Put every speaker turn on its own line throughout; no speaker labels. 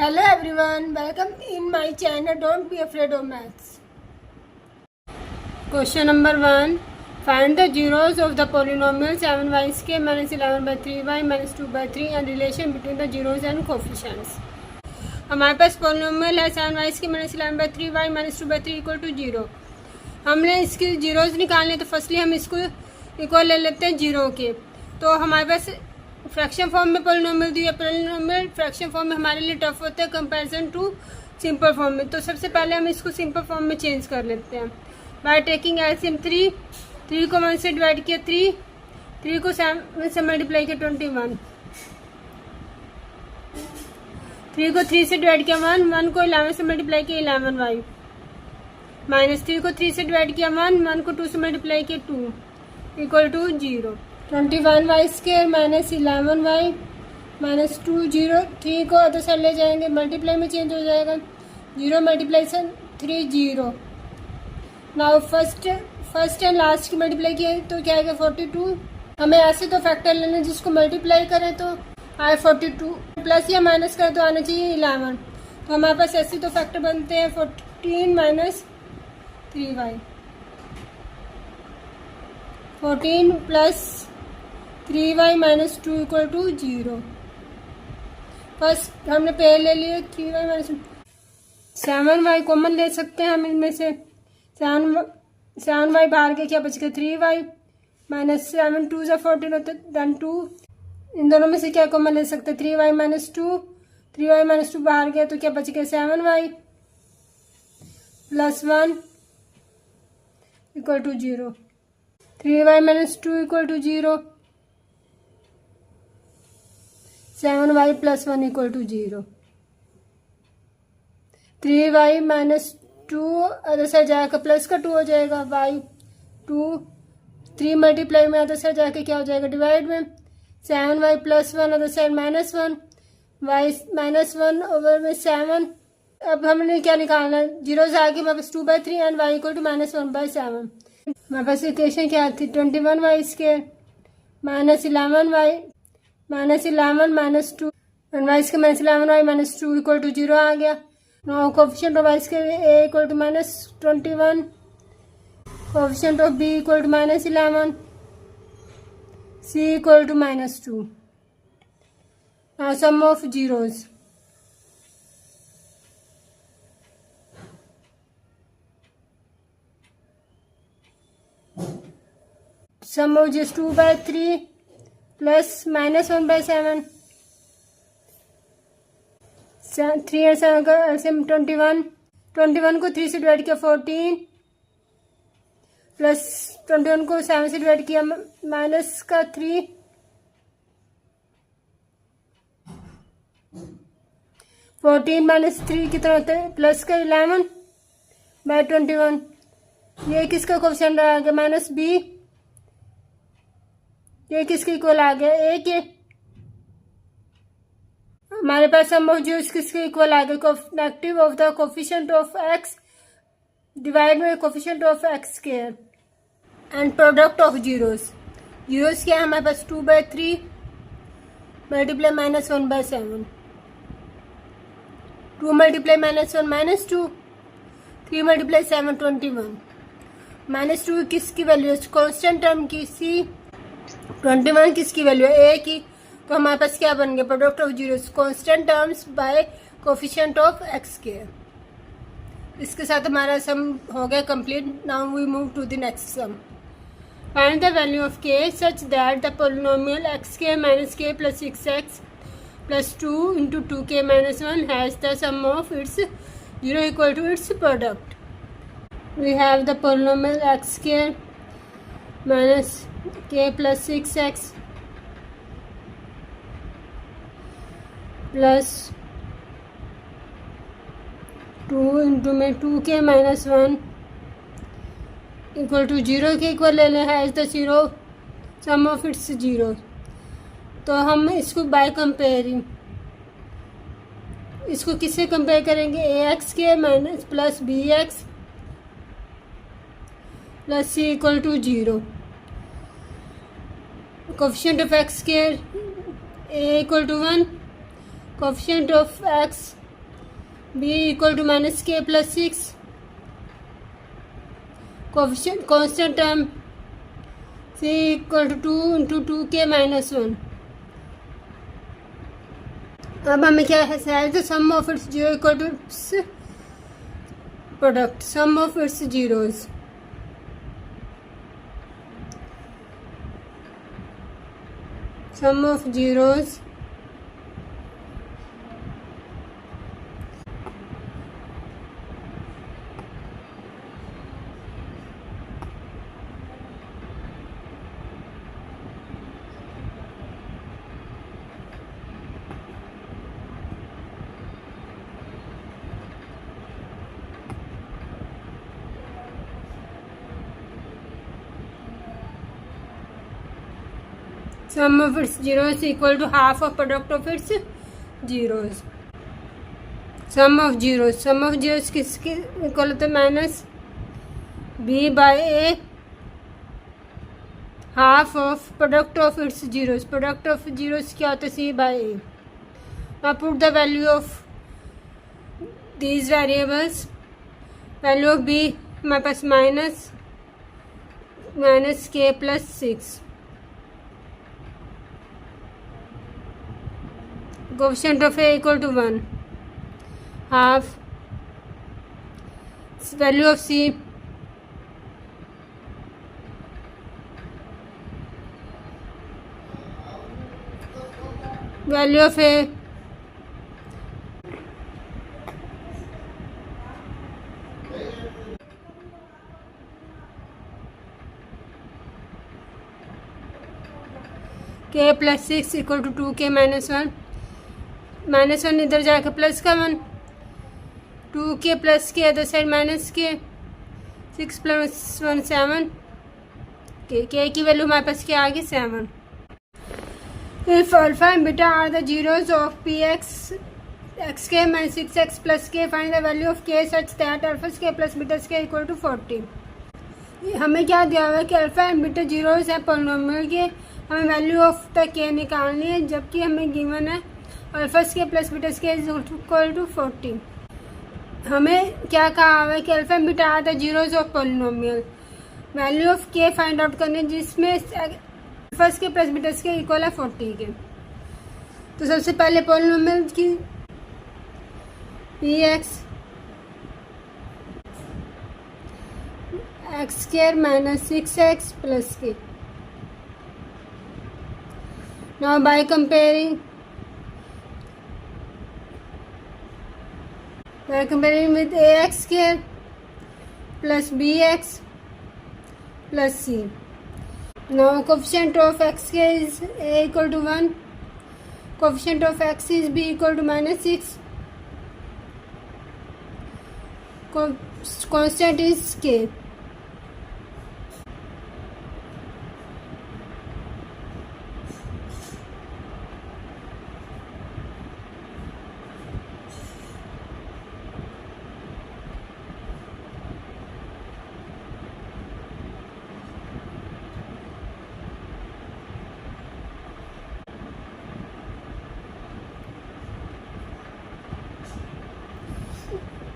Hello everyone, welcome in my channel. Don't be afraid of maths. Question number 1. Find the zeros of the polynomial 7y square minus 11 by 3y minus 2 by 3 and relation between the zeros and coefficients. हमारे पास polynomial है 7y square minus 11 by 3y minus 2 by 3 equal to 0. हमने इसके zeros निकालने तो firstly हम इसको equal ले लेते हैं जीरो के. तो हमारे पास फ्रैक्शन फॉर्म में पोलिनोमियल दिया. पोलिनोमियल फ्रैक्शन फॉर्म में हमारे लिए टफ होता है कंपैरिजन टू सिंपल फॉर्म में. तो सबसे पहले हम इसको सिंपल फॉर्म में चेंज कर लेते हैं बाय टेकिंग एलसीएम 3 को 1 से डिवाइड किया 3 को 7 से मल्टीप्लाई किया 21, 3 को 3 से डिवाइड किया 1 को 11 से मल्टीप्लाई किया 11y माइनस 3 को 3 से डिवाइड किया 1 को 2 से मल्टीप्लाई किया 2 equal to 0. 21y square minus 11y minus 2 0. 3 को अदर साइड ले जाएंगे मल्टीप्लाई में चेंज हो जाएगा 0 मल्टीप्लाईसन 3 0. नाउ फर्स्ट एंड लास्ट की मल्टीप्लाई किया तो क्या आएगा 42. हमें ऐसे तो फैक्टर लेना जिसको मल्टीप्लाई करें तो आए 42, प्लस या माइनस करें तो आना चाहिए 11. तो हमारे पास ऐसे तो फैक्टर बनते हैं 14 minus 3y, 14 plus 3y minus 2 equal to 0. First हमने पहले ले लिए 3y माइनस 7y कॉमन ले सकते हैं हम इनमें से. 7y बाहर के क्या बच गया 3y माइनस 7 2 14 होता है देन 2. इन दोनों में से क्या कॉमन ले सकते हैं 3y माइनस 2. 3y माइनस 2 बाहर गया तो क्या बच गया 7y plus 1 equal to 0. 3y minus 2 equal to 0. 7y plus 1 equal to 0. 3y minus 2 other side जाकर प्लस का 2 हो जाएगा y 2. 3 मल्टीप्लाई में अदर साइड जाके क्या हो जाएगा डिवाइड में 7y plus 1 other side minus 1 y minus 1 over में 7. अब हमने क्या निकालना है जीरोज आगे हमारे पास 2/3 and y equal to minus 1/7. हमारे पास इक्वेशन क्या थी 21y square minus 11y minus 11 minus 2 and y square minus 11y minus 2 equal to 0 आ गया. Now coefficient of y square a equal to minus 21, coefficient of b equal to minus 11, c equal to minus 2. Now sum of zeros. Sum of just 2/3 plus minus 1/7. 3 और 7 का LCM 21. 21 को 3 से divide किया 14 plus 21 को 7 से divide किया minus का 3 14 minus 3 कितना होता है प्लस का 11 बाय 21. ये किसका कोएफिशिएंट आ गया माइनस b. ये किसके इक्वल आ गया ए के. हमारे पास सम ऑफ जीरोस किसके इक्वल आ गया negative of the coefficient of x divide by coefficient of x square and product of zeros. Zeros क्या है हमारे पास 2/3 multiply minus 1/7, 2 multiply minus 1 minus 2, 3 multiply 7 21. Minus 2 किसकी वैल्यू है कॉन्स्टेंट टर्म की c. 21 किसकी वैल्यू है a की. तो हमारे पास क्या बन गया product of zeros constant terms by coefficient of x square. इसके साथ हमारा सम हो गया complete. Now we move to the next sum. Find the value of k such that the polynomial x square minus k plus 6x plus 2 into 2k minus 1 has the sum of its zero equal to its product. We have the polynomial x square minus k plus 6x plus 2 into में 2k minus 1 equal to 0 के equal ले लें है the zero sum of its zero. तो हम इसको by comparing इसको किससे कंपेयर करेंगे ax के minus plus bx plus c equal to 0. Coefficient of x square a equal to 1, coefficient of x B equal to minus k plus 6, coefficient constant term C equal to 2 into 2k minus 1। अब हमें क्या है, तो sum of its zero equal to its product, sum of its zeros. Sum of zeros sum of its zeros equal to half of product of its zeros। sum of zeros किसके equal होता है, minus B by A half of product of its zeros. Product of zeros क्या होता है, C by A. Now put the value of these variables. Value of B हमारे पास minus k plus 6, coefficient of A equal to 1, half value of C value of A k plus 6 equal to 2k minus 1। Minus 1 इधर जाकर plus का 1, 2k plus के other side minus के, 6 plus 1 7, के की value हमारे पास क्या आ गई, 7। If alpha and beta are the zeros of p x x के minus 6x plus k, find the value of k such that alpha के प्लस बीटा के इक्वल टू 40। हमें क्या दिया हुआ है कि अल्फा एंड बीटा जीरोज है पॉलिनोमियल के, हमें वैल्यू ऑफ द के निकालनी है, जबकि हमें गिवन है अल्फा के प्लस बीटा के इक्वल टू 40। हमें क्या कहा हुआ है कि alpha and beta are the zeros of polynomial, value of k find out करने जिसमें अल्फा के प्लस बीटा के इक्वल है 40 के। तो सबसे पहले पॉलिनोमियल की P x X square minus 6x plus k. Now by comparing with ax square plus bx plus c. Now coefficient of x square is a equal to 1, coefficient of x is b equal to minus 6, constant is k.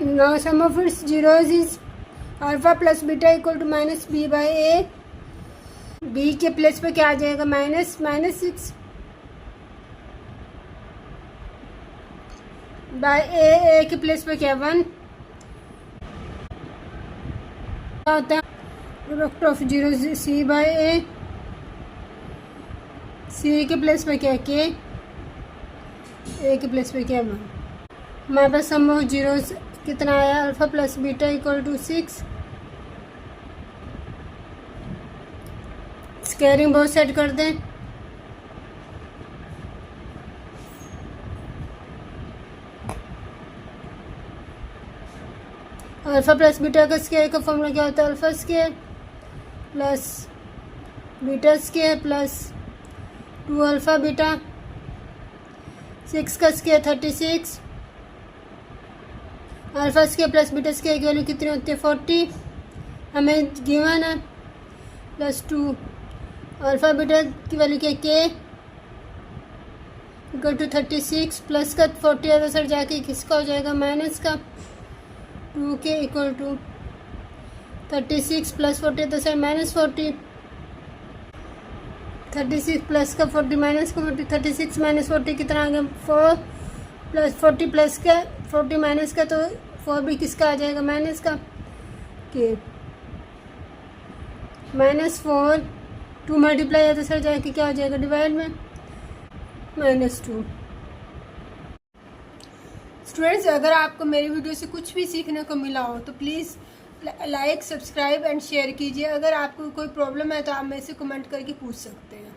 Now sum of its zeros is alpha plus beta equal to minus b by a। b के plus पे क्या आ जाएगा, minus 6 bye ए k plus पे क्या 1 क्या होता है, product of zero C by A, C के प्लस पे क्या के, ए के प्लस पे क्या 1। हमारे पास सम ऑफ जीरोस कितना आया, alpha plus beta equal to 6। Squaring बहुत सेट कर दें, अल्फा प्लस बीटा का स्क्वायर का फॉर्मूला क्या होता है, alpha square plus beta square plus 2 alpha beta, 6 का square 36, alpha square plus beta square की वैल्यू कितनी होती है 40, हमें गिवन है, प्लस 2 अल्फा बीटा की वैल्यू क्या के, इक्वल टू 36 प्लस का 40 अदर साइड जाके किसका हो जाएगा माइनस का 2k equal to 36 plus 40 other side minus 40 36 plus का 40 माइनस का 40 36 माइनस 40 कितना आ गया 4 प्लस 40 प्लस का 40 माइनस का तो 4 भी किसका आ जाएगा माइनस का के -4 2 मल्टीप्लाई अदर साइड जाके क्या हो जाएगा डिवाइड में -2। स्टूडेंट्स अगर आपको मेरी वीडियो से कुछ भी सीखने को मिला हो तो please like subscribe and share कीजिए। अगर आपको कोई प्रॉब्लम है तो आप मेरे से कमेंट करके पूछ सकते हैं।